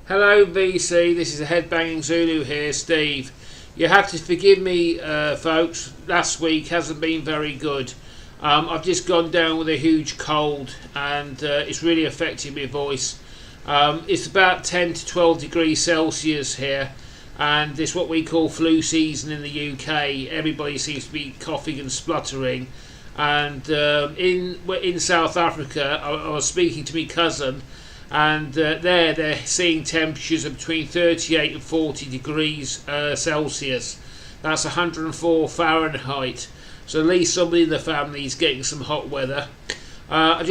Hello VC, this is a Headbanging Zulu here, Steve. You have to forgive me folks, last week hasn't been very good. I've just gone down with a huge cold and it's really affecting my voice. It's about 10 to 12 degrees Celsius here and it's what we call flu season in the UK. Everybody seems to be coughing and spluttering. And in South Africa, I was speaking to my cousin, and they're seeing temperatures of between 38 and 40 degrees Celsius. That's 104 Fahrenheit. So at least somebody in the family is getting some hot weather. I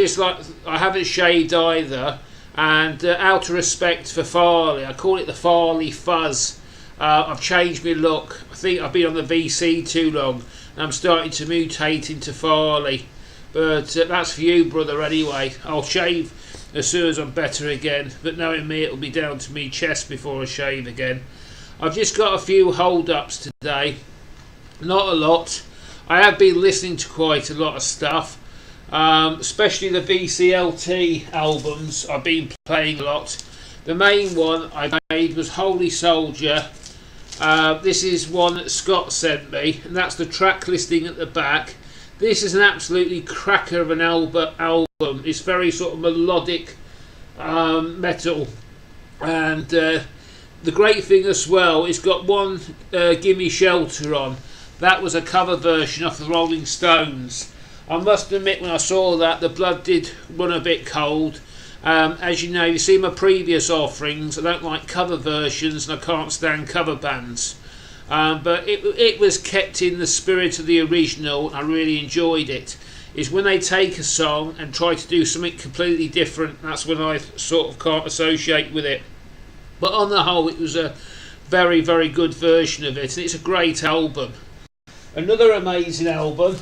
haven't shaved either, and out of respect for Farley, I call it the Farley fuzz. I've changed my look. I think I've been on the VC too long, and I'm starting to mutate into Farley. But that's for you, brother, anyway. I'll shave as soon as I'm better again, but knowing me, it'll be down to me chest before I shave again. I've just got a few hold-ups today. Not a lot. I have been listening to quite a lot of stuff, especially the VCLT albums. I've been playing a lot. The main one I made was Holy Soldier. This is one that Scott sent me, and that's the track listing at the back. This is an absolutely cracker of an album. It's very sort of melodic metal, and the great thing as well, it's got one Gimme Shelter on. That was a cover version of the Rolling Stones. I must admit, when I saw that, the blood did run a bit cold. As you know, you see my previous offerings, I don't like cover versions and I can't stand cover bands. But it was kept in the spirit of the original. I really enjoyed it. It's when they take a song and try to do something completely different, that's when I sort of can't associate with it. But on the whole, it was a very, very good version of it, and it's a great album. Another amazing album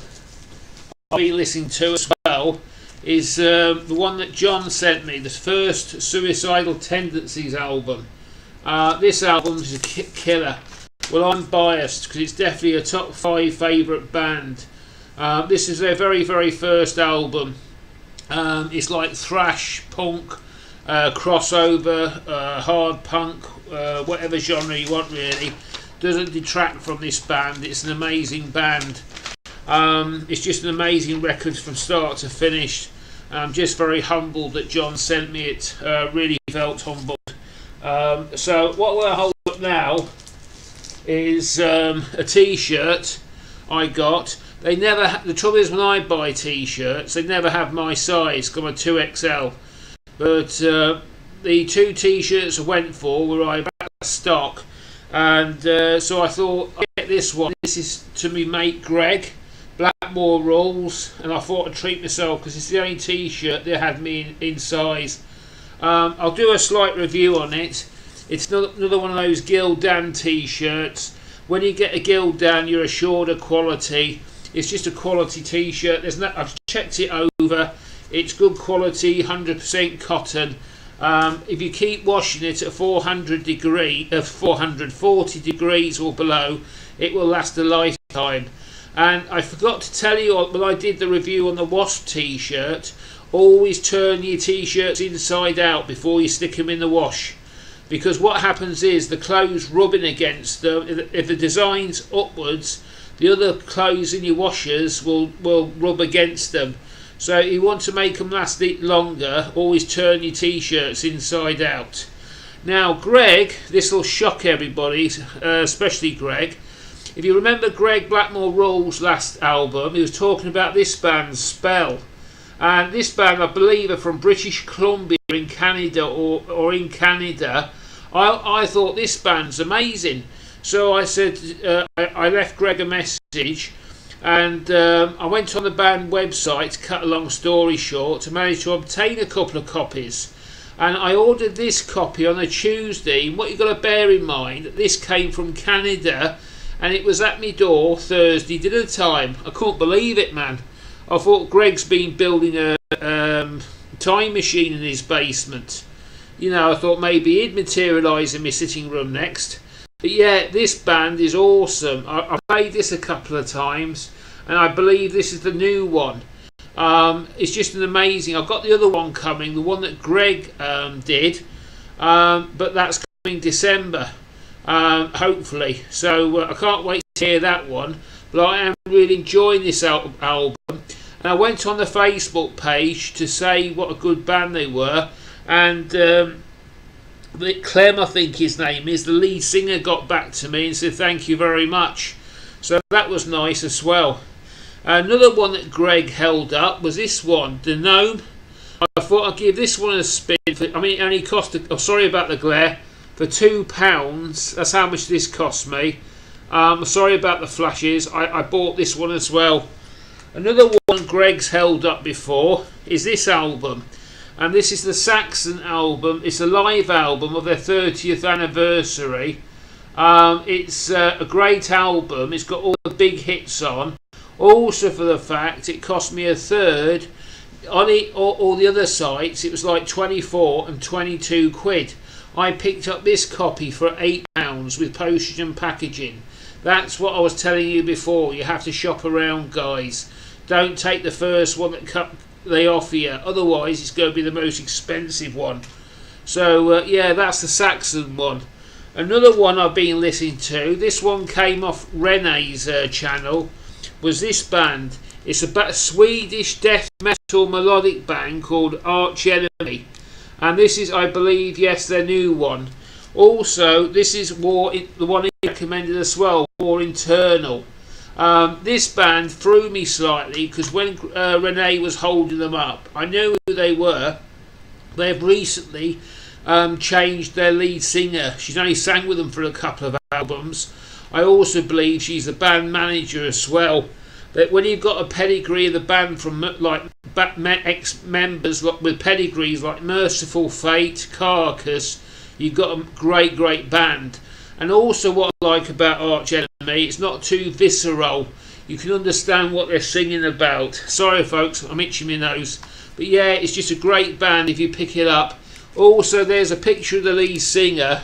I'll be listening to as well is the one that John sent me, the first Suicidal Tendencies album. This album is a killer. Well, I'm biased because it's definitely a top 5 favourite band. This is their very, very first album. It's like thrash, punk, crossover, hard punk, whatever genre you want really. Doesn't detract from this band. It's an amazing band. It's just an amazing record from start to finish. I'm just very humbled that John sent me it. Really felt humbled. So what we'll hold up now is a T-shirt I got. They never. The trouble is, when I buy T-shirts, they never have my size. Got a 2XL. But the 2 T-shirts I went for were out of stock, and so I thought I'll get this one. This is to me mate Greg. Blackmore rules, and I thought I'd treat myself because it's the only T-shirt they had me in size. I'll do a slight review on it. It's another one of those Gildan T-shirts. When you get a Gildan, you're assured of quality. It's just a quality T-shirt. I've checked it over. It's good quality, 100% cotton. If you keep washing it at 440 degrees or below, it will last a lifetime. And I forgot to tell you when I did the review on the Wasp T-shirt, always turn your T-shirts inside out before you stick them in the wash. Because what happens is the clothes rubbing against them, if the design's upwards, the other clothes in your washers will rub against them. So you want to make them last longer, always turn your T-shirts inside out. Now Greg, this will shock everybody, especially Greg. If you remember Greg Blackmore Rules' last album, he was talking about this band, Spell. And this band, I believe, are from British Columbia in Canada or in Canada. I thought this band's amazing. So I said, I left Greg a message, and I went on the band website, to cut a long story short, to manage to obtain a couple of copies. And I ordered this copy on a Tuesday. What you've got to bear in mind, this came from Canada, and it was at my door Thursday dinner time. I couldn't believe it, man. I thought Greg's been building a time machine in his basement. You know, I thought maybe he'd materialise in my sitting room next. But yeah, this band is awesome. I've played this a couple of times, and I believe this is the new one. It's just an amazing. I've got the other one coming, the one that Greg did. but that's coming December, hopefully. So I can't wait to hear that one. But I am really enjoying this album. And I went on the Facebook page to say what a good band they were, and Clem, I think his name is, the lead singer, got back to me and said thank you very much. So that was nice as well. Another one that Greg held up was this one, The Gnome. I thought I'd give this one a spin. I mean, it only cost, sorry about the glare, for £2. That's how much this cost me. Sorry about the flashes. I bought this one as well. Another one Greg's held up before is this album. And this is the Saxon album. It's a live album of their 30th anniversary. It's a great album. It's got all the big hits on. Also, for the fact it cost me a third. On it, all the other sites, it was like 24 and 22 quid. I picked up this copy for £8 with postage and packaging. That's what I was telling you before. You have to shop around, guys. Don't take the first one that they offer you. Otherwise, it's going to be the most expensive one. So, yeah, that's the Saxon one. Another one I've been listening to, this one came off Renee's channel, was this band. It's a Swedish death metal melodic band called Archenemy. And this is, I believe, yes, their new one. Also, this is the one he recommended as well, War Internal. This band threw me slightly because when Renee was holding them up, I knew who they were. They've recently changed their lead singer. She's only sang with them for a couple of albums. I also believe she's the band manager as well. But when you've got a pedigree of the band from like ex-members with pedigrees like Merciful Fate, Carcass, you've got a great band. And also what I like about Archenemy, it's not too visceral. You can understand what they're singing about. Sorry folks, I'm itching my nose. But yeah, it's just a great band if you pick it up. Also, there's a picture of the lead singer.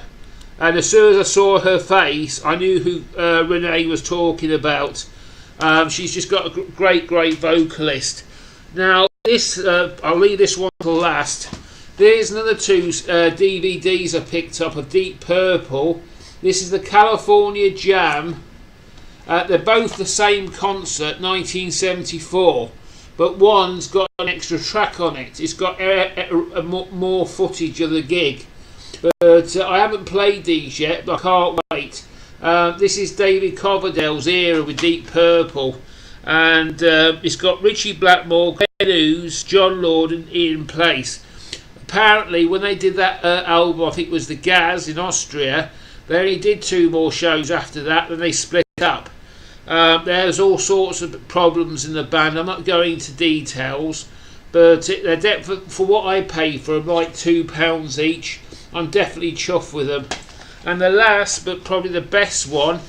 And as soon as I saw her face, I knew who Renee was talking about. She's just got a great vocalist. Now, this I'll leave this one for last. There's another two DVDs I picked up of Deep Purple. This is the California Jam. They're both the same concert, 1974, but one's got an extra track on it. It's got more footage of the gig. But I haven't played these yet, but I can't wait. This is David Coverdale's era with Deep Purple, and it's got Richie Blackmore, Glenn Hughes, John Lord and Ian Place. Apparently when they did that album, I think it was the Gaz in Austria, they only did 2 more shows after that, then they split up. There's all sorts of problems in the band. I'm not going into details, but for what I paid for them, like £2 each, I'm definitely chuffed with them. And the last, but probably the best one,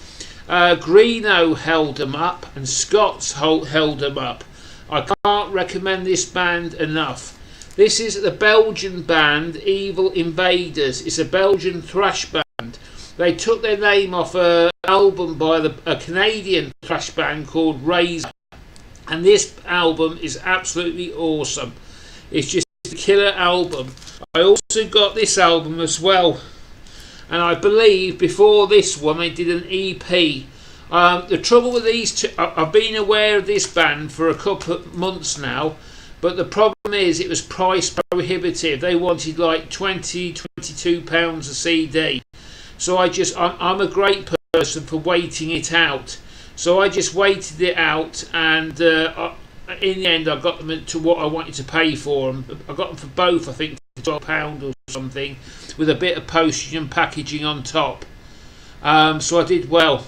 Greeno held them up and Scott's held them up. I can't recommend this band enough. This is the Belgian band Evil Invaders. It's a Belgian thrash band. They took their name off an album by a Canadian thrash band called Razor. And this album is absolutely awesome. It's just a killer album. I also got this album as well. And I believe before this one they did an EP. The trouble with these two, I've been aware of this band for a couple of months now, but the problem is it was price prohibitive. They wanted like £22 a CD. So I'm a great person for waiting it out. So I just waited it out, and in the end I got them to what I wanted to pay for them. I got them for both, I think, for £12 or something, with a bit of postage and packaging on top. So I did well.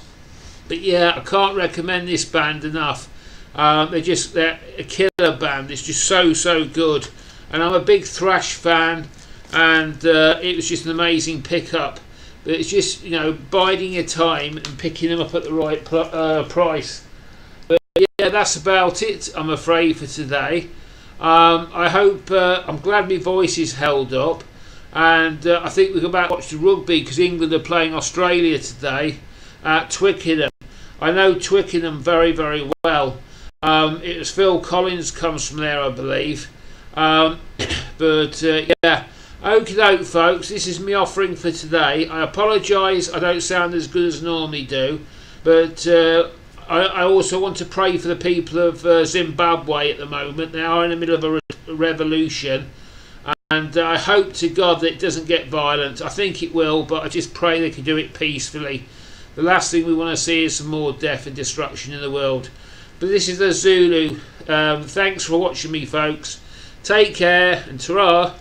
But yeah, I can't recommend this band enough. They're a killer band. It's just so good. And I'm a big thrash fan, and it was just an amazing pickup. But it's just, biding your time and picking them up at the right price. But yeah, that's about it, I'm afraid, for today. I hope, I'm glad my voice is held up, and I think we're about to watch the rugby because England are playing Australia today at Twickenham. I know Twickenham very well. It was Phil Collins comes from there, I believe. Yeah, Okie doke, folks, this is my offering for today. I apologise I don't sound as good as I normally do, but I also want to pray for the people of Zimbabwe at the moment. They are in the middle of a revolution, and I hope to God that it doesn't get violent. I think it will, but I just pray they can do it peacefully. The last thing we want to see is some more death and destruction in the world. But this is the Zulu. Thanks for watching me, folks. Take care, and ta-ra.